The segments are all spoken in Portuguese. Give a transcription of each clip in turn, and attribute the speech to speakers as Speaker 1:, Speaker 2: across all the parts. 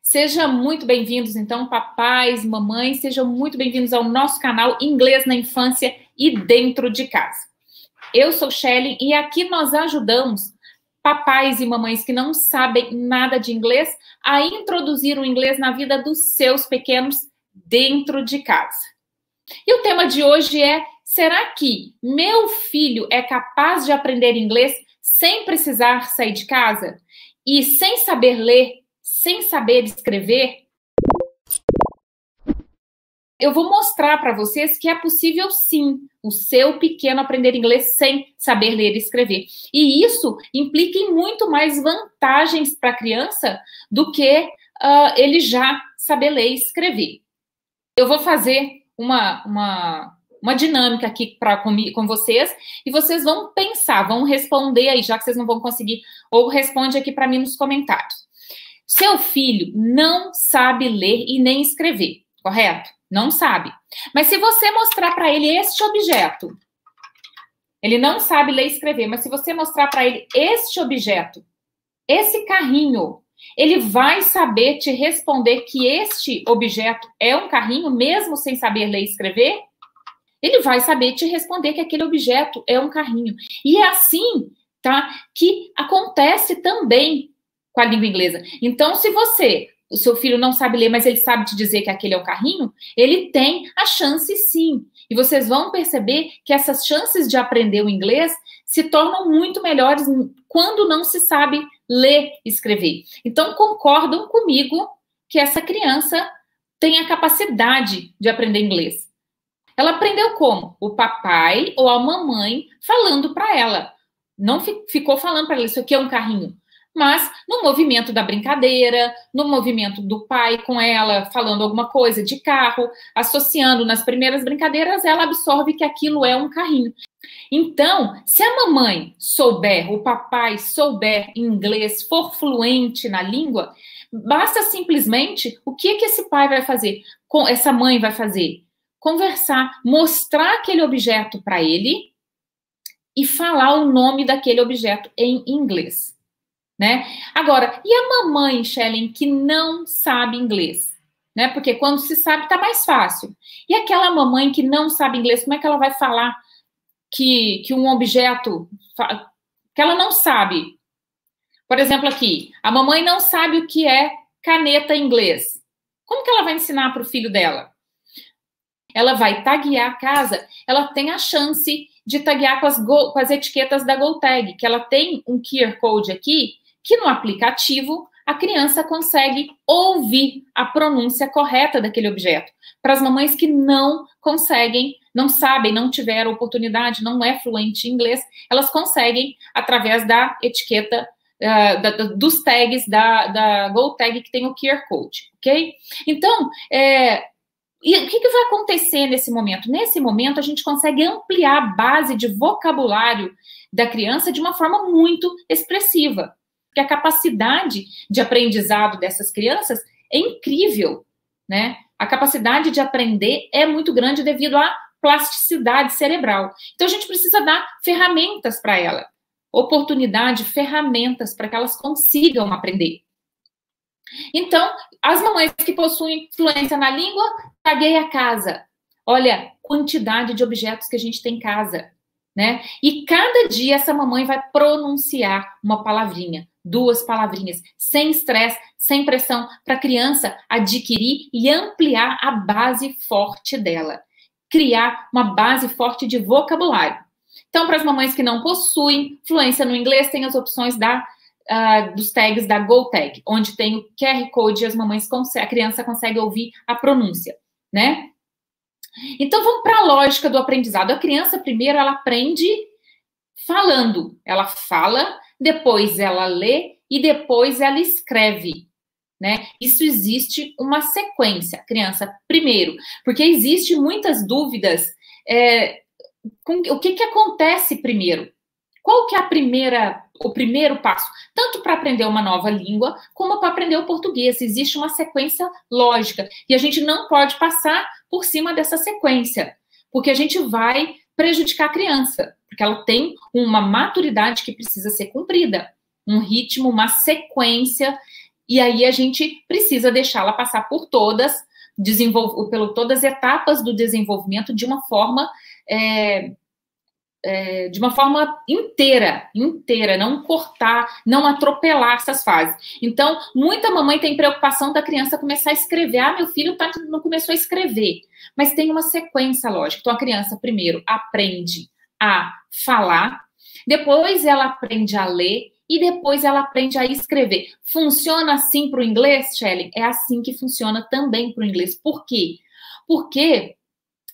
Speaker 1: Sejam muito bem-vindos, então, papais, mamães, sejam muito bem-vindos ao nosso canal Inglês na Infância e Dentro de Casa. Eu sou Shelly e aqui nós ajudamos papais e mamães que não sabem nada de inglês a introduzir o inglês na vida dos seus pequenos dentro de casa. E o tema de hoje é: será que meu filho é capaz de aprender inglês sem precisar sair de casa? E sem saber ler, sem saber escrever? Eu vou mostrar para vocês que é possível sim o seu pequeno aprender inglês sem saber ler e escrever. E isso implica em muito mais vantagens para a criança do que ele já saber ler e escrever. Eu vou fazer uma dinâmica aqui com vocês e vocês vão pensar, vão responder aí, já que vocês não vão conseguir, ou responde aqui para mim nos comentários. Seu filho não sabe ler e nem escrever, correto? Não sabe. Mas se você mostrar para ele este objeto, ele não sabe ler e escrever, mas se você mostrar para ele este objeto, esse carrinho, ele vai saber te responder que este objeto é um carrinho, mesmo sem saber ler e escrever? Ele vai saber te responder que aquele objeto é um carrinho. E é assim, tá, que acontece também com a língua inglesa. Então, se o seu filho não sabe ler, mas ele sabe te dizer que aquele é um carrinho, ele tem a chance sim. E vocês vão perceber que essas chances de aprender o inglês se tornam muito melhores quando não se sabe ler e escrever. Então, concordam comigo que essa criança tem a capacidade de aprender inglês. Ela aprendeu como? O papai ou a mamãe falando para ela. Não ficou falando para ela, isso aqui é um carrinho. Mas no movimento da brincadeira, no movimento do pai com ela, falando alguma coisa de carro, associando nas primeiras brincadeiras, ela absorve que aquilo é um carrinho. Então, se a mamãe souber, o papai souber inglês, for fluente na língua, basta simplesmente, o que esse pai vai fazer? Essa mãe vai fazer? Conversar, mostrar aquele objeto para ele e falar o nome daquele objeto em inglês. Né? Agora, e a mamãe, Shellen, que não sabe inglês? Né? Porque quando se sabe, tá mais fácil. E aquela mamãe que não sabe inglês, como é que ela vai falar que um objeto que ela não sabe? Por exemplo, aqui, a mamãe não sabe o que é caneta em inglês. Como que ela vai ensinar para o filho dela? Ela vai taguear a casa, ela tem a chance de taguear com as etiquetas da GoTag, que ela tem um QR Code aqui, que no aplicativo a criança consegue ouvir a pronúncia correta daquele objeto. Para as mamães que não conseguem, não sabem, não tiveram oportunidade, não é fluente em inglês, elas conseguem, através da etiqueta, dos tags da GoTag, que tem o QR Code, ok? Então, e o que vai acontecer nesse momento? Nesse momento, a gente consegue ampliar a base de vocabulário da criança de uma forma muito expressiva. Porque a capacidade de aprendizado dessas crianças é incrível, né? A capacidade de aprender é muito grande devido à plasticidade cerebral. Então, a gente precisa dar ferramentas para ela. Oportunidade, ferramentas para que elas consigam aprender. Então, as mamães que possuem fluência na língua, tagueia a casa. Olha, quantidade de objetos que a gente tem em casa, né? E cada dia essa mamãe vai pronunciar uma palavrinha, 2 palavrinhas, sem estresse, sem pressão, para a criança adquirir e ampliar a base forte dela. Criar uma base forte de vocabulário. Então, para as mamães que não possuem fluência no inglês, tem as opções dos tags da GoTag, onde tem o QR Code e a criança consegue ouvir a pronúncia, né? Então, vamos para a lógica do aprendizado. A criança, primeiro, ela aprende falando. Ela fala, depois ela lê e depois ela escreve, né? Isso existe uma sequência. Criança, primeiro, porque existe muitas dúvidas com o que acontece primeiro. Qual que é o primeiro passo? Tanto para aprender uma nova língua, como para aprender o português. Existe uma sequência lógica. E a gente não pode passar por cima dessa sequência, porque a gente vai prejudicar a criança, porque ela tem uma maturidade que precisa ser cumprida. Um ritmo, uma sequência E aí a gente precisa deixá-la passar por todas as etapas do desenvolvimento de uma forma inteira, não cortar, não atropelar essas fases. Então, muita mamãe tem preocupação da criança começar a escrever. Ah, meu filho não começou a escrever. Mas tem uma sequência lógica. Então, a criança primeiro aprende a falar, depois ela aprende a ler e depois ela aprende a escrever. Funciona assim para o inglês, Shelley? É assim que funciona também para o inglês. Por quê? Porque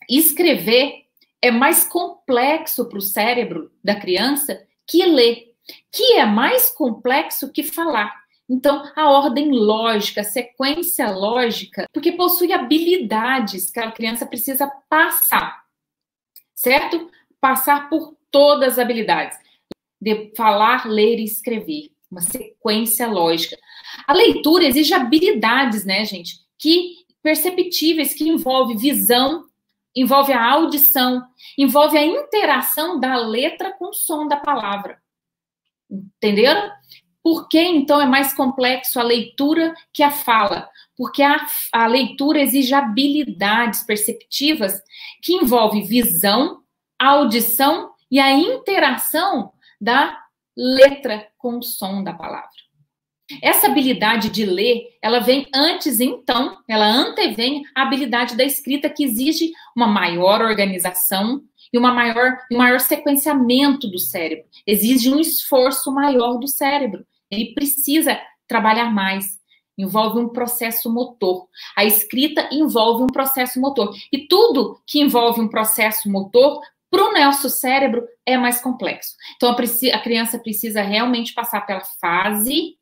Speaker 1: escrever é mais complexo para o cérebro da criança que ler, que é mais complexo que falar. Então, a ordem lógica, a sequência lógica, porque possui habilidades que a criança precisa passar, certo? Passar por todas as habilidades. De falar, ler e escrever. Uma sequência lógica. A leitura exige habilidades, né, gente? Perceptíveis, que envolve visão, envolve a audição, envolve a interação da letra com o som da palavra. Entenderam? Por que, então, é mais complexo a leitura que a fala? Porque a leitura exige habilidades perceptivas que envolve visão, audição e a interação da letra com o som da palavra. Essa habilidade de ler, ela vem antes, então, ela antevém a habilidade da escrita, que exige uma maior organização e um maior sequenciamento do cérebro. Exige um esforço maior do cérebro. Ele precisa trabalhar mais. Envolve um processo motor. A escrita envolve um processo motor. E tudo que envolve um processo motor, para o nosso cérebro, é mais complexo. Então, a criança precisa realmente passar pela fase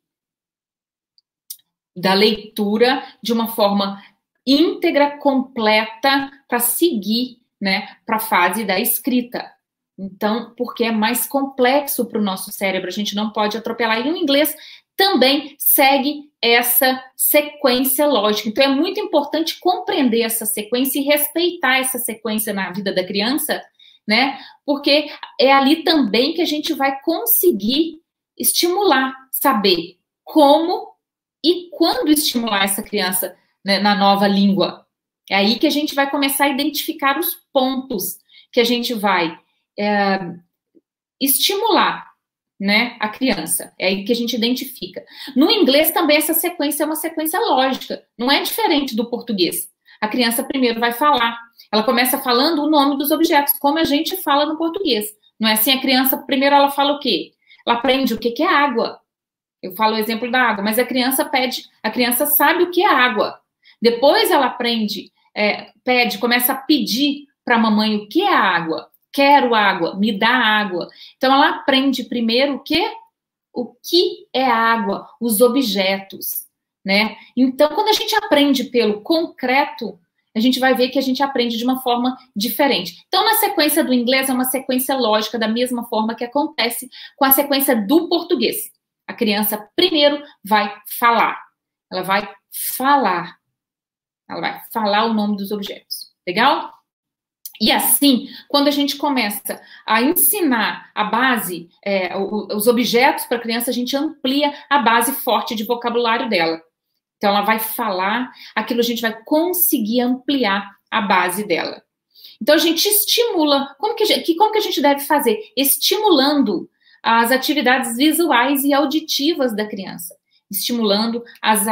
Speaker 1: da leitura de uma forma íntegra, completa, para seguir, né, para a fase da escrita. Então, porque é mais complexo para o nosso cérebro, a gente não pode atropelar. E o inglês também segue essa sequência lógica. Então, é muito importante compreender essa sequência e respeitar essa sequência na vida da criança, né? Porque é ali também que a gente vai conseguir estimular, saber como e quando estimular essa criança, né, na nova língua. É aí que a gente vai começar a identificar os pontos que a gente vai estimular, né, a criança. É aí que a gente identifica. No inglês também essa sequência é uma sequência lógica. Não é diferente do português. A criança primeiro vai falar. Ela começa falando o nome dos objetos, como a gente fala no português. Não é assim? A criança, primeiro ela fala o quê? Ela aprende o que é água. Eu falo o exemplo da água, mas a criança sabe o que é água. Depois ela aprende, começa a pedir para a mamãe o que é água. Quero água, me dá água. Então ela aprende primeiro o quê? O que é água, os objetos, né? Então, quando a gente aprende pelo concreto, a gente vai ver que a gente aprende de uma forma diferente. Então, na sequência do inglês, é uma sequência lógica, da mesma forma que acontece com a sequência do português. A criança primeiro vai falar. Ela vai falar. Ela vai falar o nome dos objetos. Legal? E assim, quando a gente começa a ensinar a base, os objetos para a criança, a gente amplia a base forte de vocabulário dela. Então, ela vai falar, aquilo a gente vai conseguir ampliar a base dela. Então, a gente estimula. Como que a gente deve fazer? Estimulando as atividades visuais e auditivas da criança. Estimulando as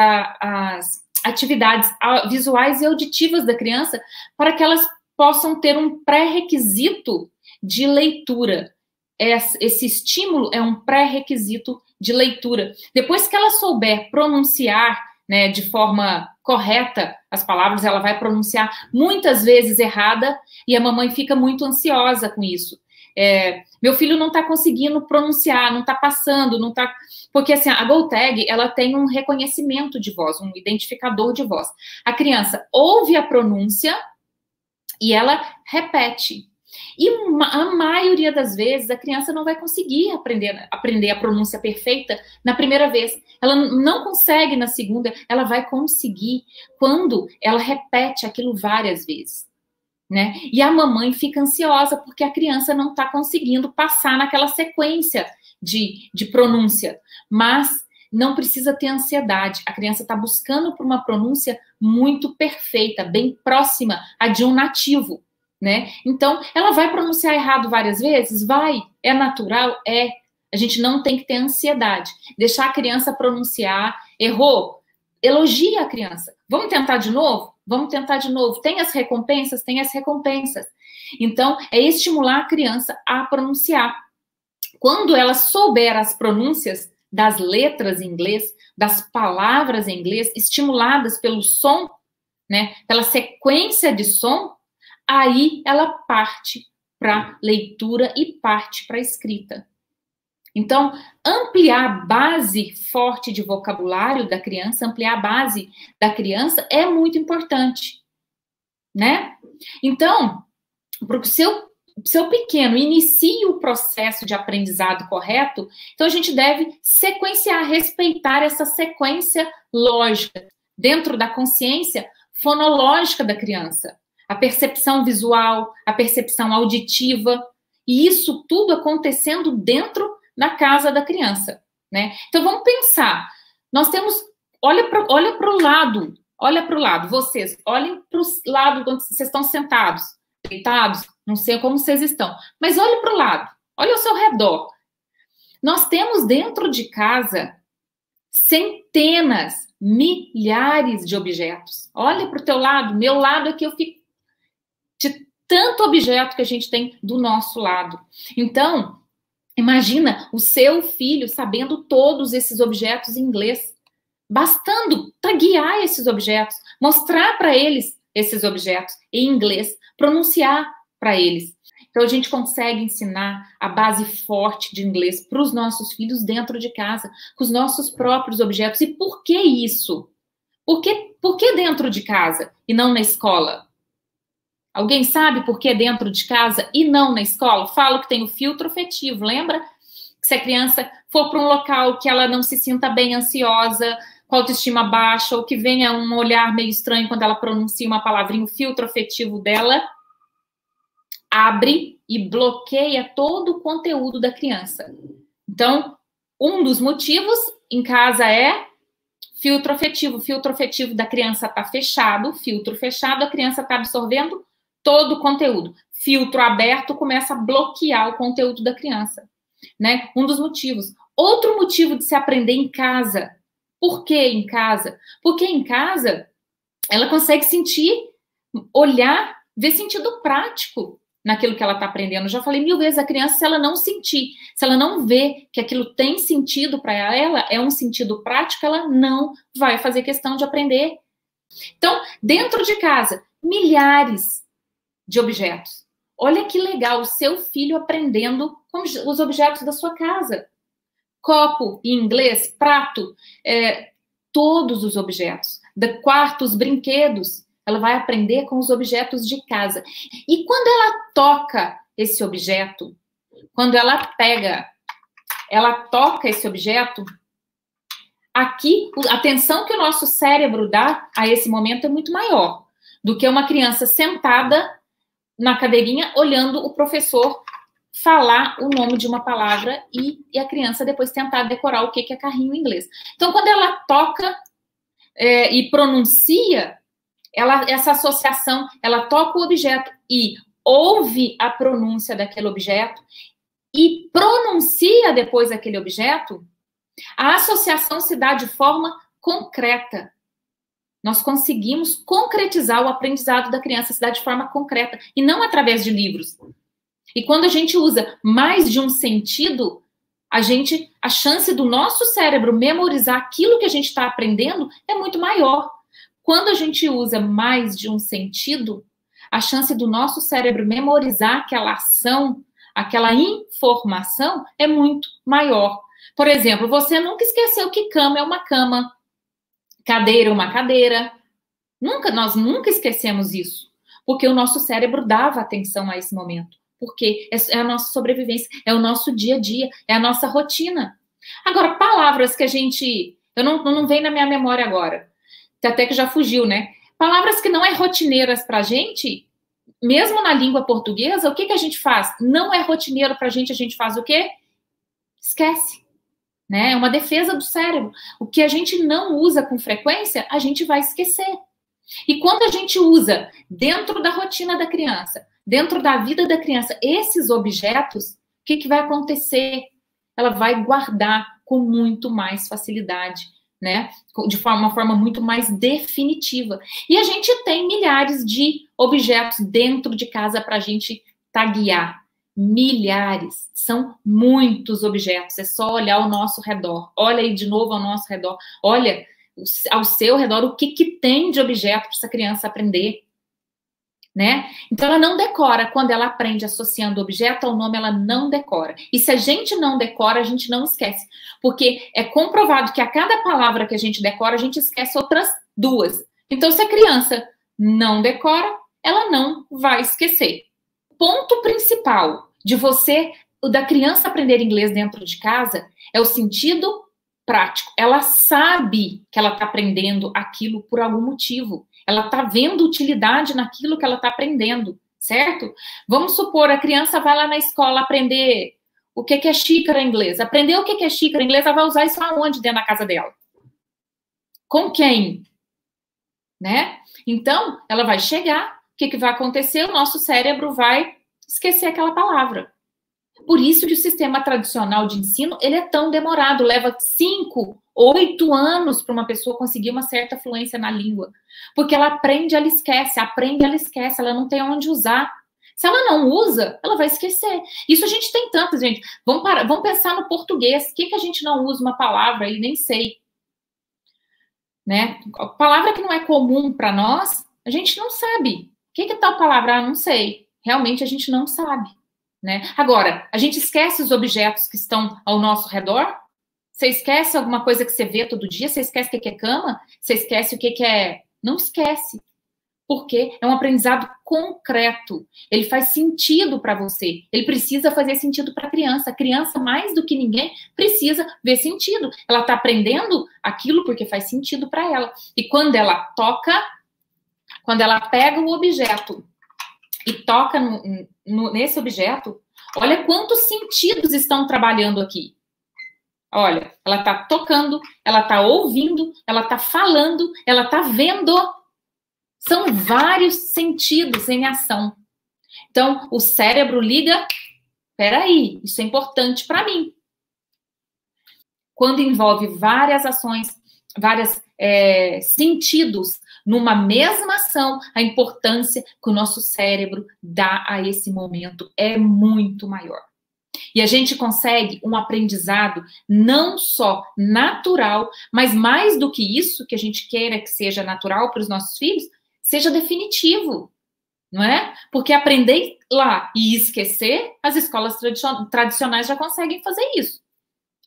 Speaker 1: atividades visuais e auditivas da criança para que elas possam ter um pré-requisito de leitura. Esse estímulo é um pré-requisito de leitura. Depois que ela souber pronunciar, né, de forma correta as palavras, ela vai pronunciar muitas vezes errada e a mamãe fica muito ansiosa com isso. Meu filho não está conseguindo pronunciar, não está passando, não está... Porque assim, a GoTag, ela tem um reconhecimento de voz, um identificador de voz. A criança ouve a pronúncia e ela repete. E a maioria das vezes a criança não vai conseguir aprender a pronúncia perfeita na primeira vez. Ela não consegue na segunda, ela vai conseguir quando ela repete aquilo várias vezes, né? E a mamãe fica ansiosa porque a criança não está conseguindo passar naquela sequência de pronúncia. Mas não precisa ter ansiedade. A criança está buscando por uma pronúncia muito perfeita, bem próxima a de um nativo, né? Então, ela vai pronunciar errado várias vezes? Vai. É natural? É. A gente não tem que ter ansiedade. Deixar a criança pronunciar. Errou? Elogia a criança. Vamos tentar de novo? Vamos tentar de novo. Tem as recompensas? Tem as recompensas. Então, é estimular a criança a pronunciar. Quando ela souber as pronúncias das letras em inglês, das palavras em inglês, estimuladas pelo som, né, pela sequência de som, aí ela parte para leitura e parte para escrita. Então, ampliar a base forte de vocabulário da criança, ampliar a base da criança é muito importante, né? Então, para o seu pequeno inicie o processo de aprendizado correto, então a gente deve sequenciar, respeitar essa sequência lógica dentro da consciência fonológica da criança. A percepção visual, a percepção auditiva, e isso tudo acontecendo dentro da casa da criança, né? Então vamos pensar, nós temos, olha para o lado, vocês, olhem para o lado onde vocês estão sentados, deitados, não sei como vocês estão, mas olhe para o lado, olha ao seu redor. Nós temos dentro de casa centenas, milhares de objetos. Olha para o teu lado, meu lado aqui eu fico de tanto objeto que a gente tem do nosso lado. Então, imagina o seu filho sabendo todos esses objetos em inglês, bastando taguear esses objetos, mostrar para eles esses objetos em inglês, pronunciar para eles. Então, a gente consegue ensinar a base forte de inglês para os nossos filhos dentro de casa, com os nossos próprios objetos. E por que isso? Por que dentro de casa e não na escola? Alguém sabe por que dentro de casa e não na escola? Falo que tem o filtro afetivo, lembra? Que se a criança for para um local que ela não se sinta bem, ansiosa, com autoestima baixa, ou que venha um olhar meio estranho quando ela pronuncia uma palavrinha, o filtro afetivo dela abre e bloqueia todo o conteúdo da criança. Então, um dos motivos em casa é filtro afetivo. O filtro afetivo da criança está fechado, filtro fechado, a criança está absorvendo todo o conteúdo. Filtro aberto começa a bloquear o conteúdo da criança, né? Um dos motivos. Outro motivo de se aprender em casa. Por que em casa? Porque em casa ela consegue sentir, olhar, ver sentido prático naquilo que ela está aprendendo. Eu já falei 1000 vezes, a criança, se ela não sentir, se ela não ver que aquilo tem sentido para ela, é um sentido prático, ela não vai fazer questão de aprender. Então, dentro de casa, milhares de objetos. Olha que legal, o seu filho aprendendo com os objetos da sua casa. Copo, em inglês, prato, todos os objetos. Do quarto, os brinquedos. Ela vai aprender com os objetos de casa. E quando ela toca esse objeto, quando ela toca esse objeto, aqui, a atenção que o nosso cérebro dá a esse momento é muito maior do que uma criança sentada na cadeirinha, olhando o professor falar o nome de uma palavra e a criança depois tentar decorar o que é carrinho em inglês. Então, quando ela toca e pronuncia, essa associação, ela toca o objeto e ouve a pronúncia daquele objeto e pronuncia depois aquele objeto, a associação se dá de forma concreta. Nós conseguimos concretizar o aprendizado da criança, se dá de forma concreta, e não através de livros. E quando a gente usa mais de um sentido, a chance do nosso cérebro memorizar aquilo que a gente está aprendendo é muito maior. Quando a gente usa mais de um sentido, a chance do nosso cérebro memorizar aquela ação, aquela informação, é muito maior. Por exemplo, você nunca esqueceu que cama é uma cama, cadeira é uma cadeira. Nós nunca esquecemos isso, porque o nosso cérebro dava atenção a esse momento. Porque é a nossa sobrevivência, é o nosso dia a dia, é a nossa rotina. Agora, palavras que eu não vem na minha memória agora, até que já fugiu, né? Palavras que não é rotineiras pra gente, mesmo na língua portuguesa, o que a gente faz? Não é rotineiro pra gente, a gente faz o quê? Esquece. né? É uma defesa do cérebro. O que a gente não usa com frequência, a gente vai esquecer. E quando a gente usa dentro da rotina da criança, dentro da vida da criança, esses objetos, o que vai acontecer? Ela vai guardar com muito mais facilidade, né? De uma forma muito mais definitiva. E a gente tem milhares de objetos dentro de casa para a gente taguear. Milhares. São muitos objetos. É só olhar ao nosso redor. Olha aí de novo ao nosso redor. Olha ao seu redor o que tem de objeto para essa criança aprender, né? Então ela não decora. Quando ela aprende associando objeto ao nome, ela não decora. E se a gente não decora, a gente não esquece, porque é comprovado que a cada palavra que a gente decora, a gente esquece outras duas. Então se a criança não decora, ela não vai esquecer. O ponto principal da criança aprender inglês dentro de casa é o sentido prático. Ela sabe que ela está aprendendo aquilo por algum motivo. Ela está vendo utilidade naquilo que ela está aprendendo, certo? Vamos supor, a criança vai lá na escola aprender o que é xícara em inglês. Aprender o que é xícara em inglês, ela vai usar isso aonde dentro da casa dela? Com quem? Né? Então, ela vai chegar, o que vai acontecer? O nosso cérebro vai esquecer aquela palavra. Por isso que o sistema tradicional de ensino, ele é tão demorado, leva 5, 8 anos para uma pessoa conseguir uma certa fluência na língua. Porque ela aprende, ela esquece, ela não tem onde usar. Se ela não usa, ela vai esquecer. Isso a gente tem tantas, gente. Vamos pensar no português. O que a gente não usa uma palavra aí? Nem sei. Né? A palavra que não é comum para nós, a gente não sabe. O que é tal palavra? Não sei. Realmente a gente não sabe. Né? Agora, a gente esquece os objetos que estão ao nosso redor? Você esquece alguma coisa que você vê todo dia? Você esquece o que é cama? Você esquece o que é... Não esquece. Porque é um aprendizado concreto. Ele faz sentido para você. Ele precisa fazer sentido para a criança. A criança, mais do que ninguém, precisa ver sentido. Ela está aprendendo aquilo porque faz sentido para ela. E quando ela toca, quando ela pega o objeto e toca nesse objeto, olha quantos sentidos estão trabalhando aqui. Olha, ela está tocando, ela está ouvindo, ela está falando, ela está vendo. São vários sentidos em ação. Então, o cérebro liga, peraí, isso é importante para mim. Quando envolve várias ações, vários sentidos numa mesma ação, a importância que o nosso cérebro dá a esse momento é muito maior. E a gente consegue um aprendizado não só natural, mas mais do que isso, que a gente queira que seja natural para os nossos filhos, seja definitivo, não é? Porque aprender lá e esquecer, as escolas tradicionais já conseguem fazer isso.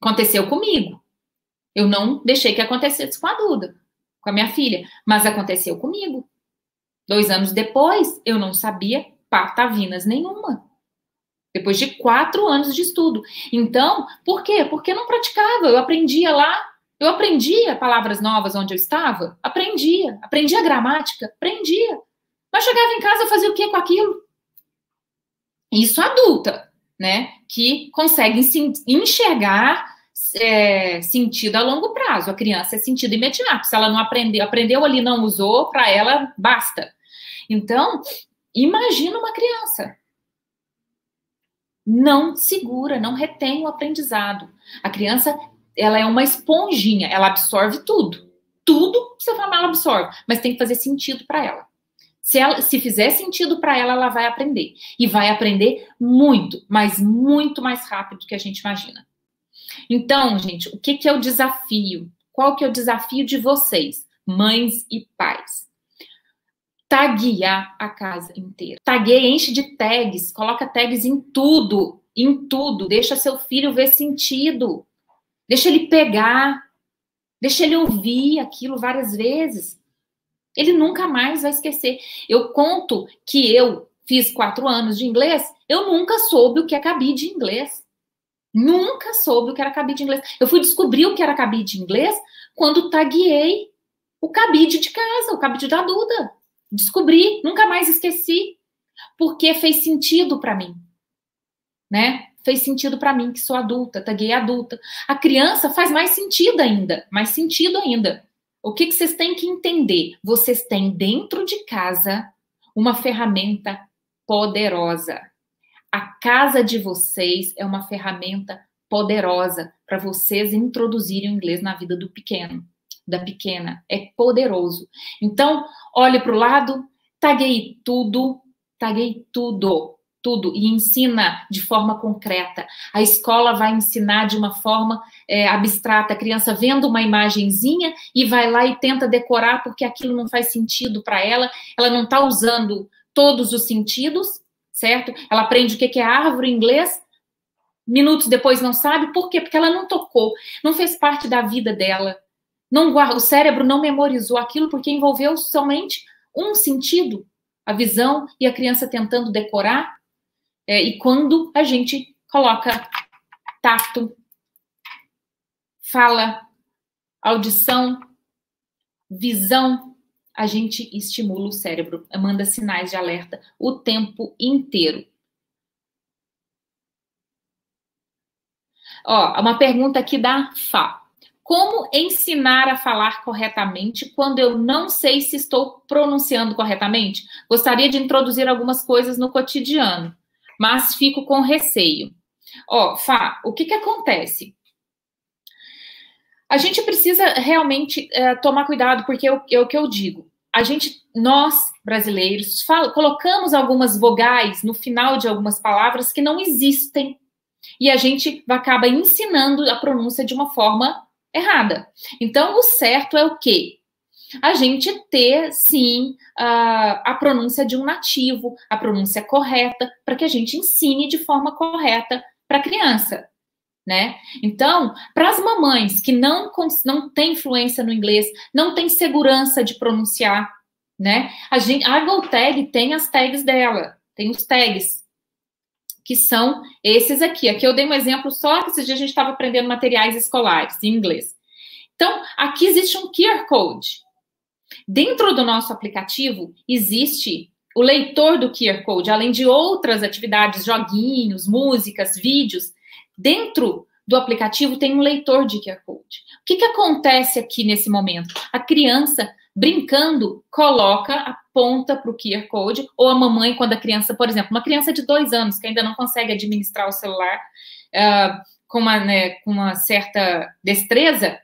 Speaker 1: Aconteceu comigo. Eu não deixei que acontecesse com a Duda, com a minha filha, mas aconteceu comigo. 2 anos depois, eu não sabia patavinas nenhuma. Depois de 4 anos de estudo. Então, por quê? Porque eu não praticava. Eu aprendia lá, eu aprendia palavras novas onde eu estava, aprendia a gramática, aprendia. Mas chegava em casa, fazia o quê com aquilo? Isso adulta, né? Que consegue enxergar sentido a longo prazo. A criança é sentido imediato. Se ela não aprendeu ali, não usou, para ela, basta. Então, imagina uma criança. Não segura, não retém o aprendizado. A criança, ela é uma esponjinha, ela absorve tudo. Tudo que você fala, ela absorve, mas tem que fazer sentido para ela. Se fizer sentido para ela, ela vai aprender. E vai aprender muito, mas muito mais rápido do que a gente imagina. Então, gente, o que é o desafio? Qual que é o desafio de vocês, mães e pais? Taguear a casa inteira. Tagueia, enche de tags, coloca tags em tudo, deixa seu filho ver sentido, deixa ele pegar, deixa ele ouvir aquilo várias vezes. Ele nunca mais vai esquecer. Eu conto que eu fiz 4 anos de inglês, eu nunca soube o que é cabide de inglês. Nunca soube o que era cabide de inglês. Eu fui descobrir o que era cabide de inglês quando tagueei o cabide de casa, o cabide da Duda. Descobri, nunca mais esqueci, porque fez sentido para mim, né? fez sentido para mim, que sou adulta, taguei adulta. A criança faz mais sentido ainda, mais sentido ainda. O que vocês têm que entender? Vocês têm dentro de casa uma ferramenta poderosa. A casa de vocês é uma ferramenta poderosa para vocês introduzirem o inglês na vida do pequeno, da pequena. É poderoso. Então, olhe para o lado, taguei tudo, tudo, e ensina de forma concreta. A escola vai ensinar de uma forma abstrata, a criança vendo uma imagenzinha e vai lá e tenta decorar porque aquilo não faz sentido para ela, ela não está usando todos os sentidos, certo? Ela aprende o que é árvore em inglês, minutos depois não sabe, por quê? Porque ela não tocou, não fez parte da vida dela, o cérebro não memorizou aquilo porque envolveu somente um sentido, a visão, e a criança tentando decorar. E quando a gente coloca tato, fala, audição, visão, a gente estimula o cérebro, manda sinais de alerta o tempo inteiro. Ó, uma pergunta aqui da Fá. Como ensinar a falar corretamente quando eu não sei se estou pronunciando corretamente? Gostaria de introduzir algumas coisas no cotidiano, mas fico com receio. Ó, Fá, o que acontece? A gente precisa realmente tomar cuidado, porque é o que eu digo. Nós, brasileiros, colocamos algumas vogais no final de algumas palavras que não existem, e a gente acaba ensinando a pronúncia de uma forma errada. Então, o certo é o quê? A gente ter, sim, a pronúncia de um nativo, a pronúncia correta, para que a gente ensine de forma correta para a criança, né? Então, para as mamães que não têm fluência no inglês, não têm segurança de pronunciar, né? A GoTag tem as tags dela, tem os tags, que são esses aqui. Aqui eu dei um exemplo só, que esse dia a gente estava aprendendo materiais escolares em inglês. Então, aqui existe um QR Code. Dentro do nosso aplicativo, existe o leitor do QR Code, além de outras atividades, joguinhos, músicas, vídeos. Dentro do aplicativo tem um leitor de QR Code. O que acontece aqui nesse momento? A criança, brincando, coloca, aponta para o QR Code, ou a mamãe, quando a criança, por exemplo, uma criança de 2 anos, que ainda não consegue administrar o celular com uma certa destreza,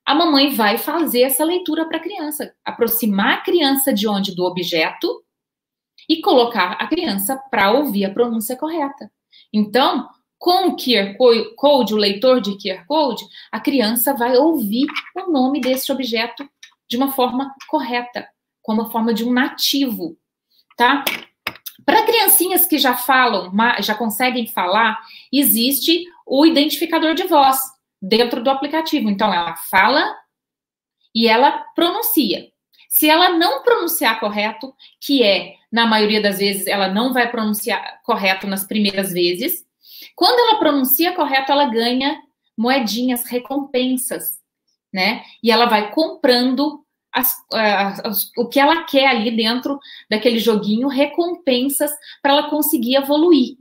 Speaker 1: a mamãe vai fazer essa leitura para a criança, aproximar a criança de onde? Do objeto e colocar a criança para ouvir a pronúncia correta. Então, com o QR Code, o leitor de QR Code, a criança vai ouvir o nome desse objeto de uma forma correta, como a forma de um nativo, tá? Para criancinhas que já falam, já conseguem falar, existe o identificador de voz dentro do aplicativo. Então, ela fala e ela pronuncia. Se ela não pronunciar correto, que na maioria das vezes, ela não vai pronunciar correto nas primeiras vezes, quando ela pronuncia correto, ela ganha moedinhas, recompensas, né? E ela vai comprando o que ela quer ali dentro daquele joguinho, recompensas para ela conseguir evoluir.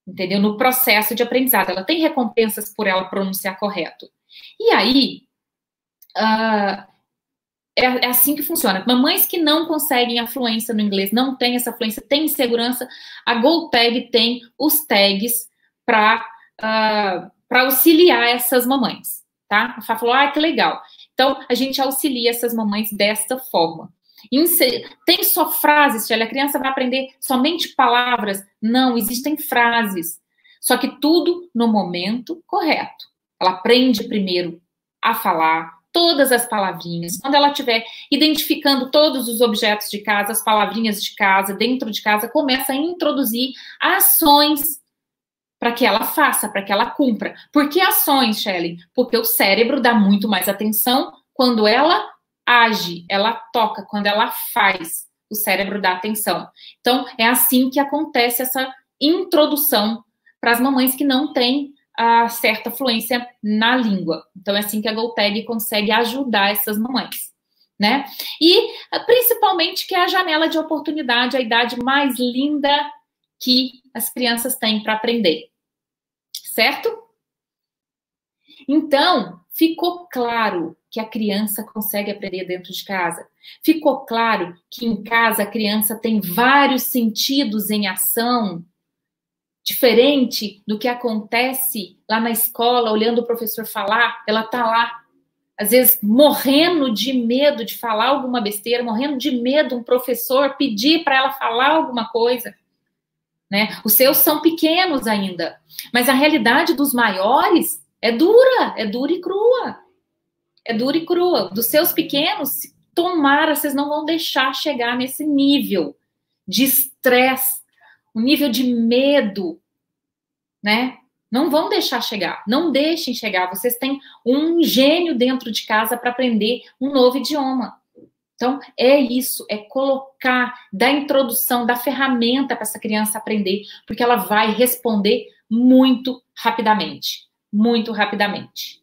Speaker 1: Entendeu? No processo de aprendizado. Ela tem recompensas por ela pronunciar correto. E aí, é assim que funciona. Mamães que não conseguem a fluência no inglês, não têm essa fluência, têm insegurança, a GoTag tem os tags para auxiliar essas mamães, tá? A Fá falou, que legal. Então, a gente auxilia essas mamães desta forma. Tem só frases, Shelly? A criança vai aprender somente palavras? Não, existem frases. Só que tudo no momento correto. Ela aprende primeiro a falar todas as palavrinhas. Quando ela estiver identificando todos os objetos de casa, as palavrinhas de casa, dentro de casa, começa a introduzir ações para que ela faça, para que ela cumpra. Por que ações, Shelly? Porque o cérebro dá muito mais atenção quando ela age, ela toca, quando ela faz, o cérebro dá atenção. Então, é assim que acontece essa introdução para as mamães que não têm certa fluência na língua. Então, é assim que a GoTag consegue ajudar essas mamães, né? E, principalmente, que é a janela de oportunidade, a idade mais linda que as crianças têm para aprender, certo? Então, ficou claro que a criança consegue aprender dentro de casa? Ficou claro que em casa a criança tem vários sentidos em ação, diferente do que acontece lá na escola, olhando o professor falar, ela tá lá, às vezes morrendo de medo de falar alguma besteira, morrendo de medo um professor pedir para ela falar alguma coisa, né? Os seus são pequenos ainda, mas a realidade dos maiores é dura e crua. É dura e crua. Dos seus pequenos, tomara, vocês não vão deixar chegar nesse nível de estresse, um nível de medo, né? Não vão deixar chegar, não deixem chegar. Vocês têm um gênio dentro de casa para aprender um novo idioma. Então, é isso, é colocar, dar introdução, dar ferramenta para essa criança aprender, porque ela vai responder muito rapidamente. Muito rapidamente.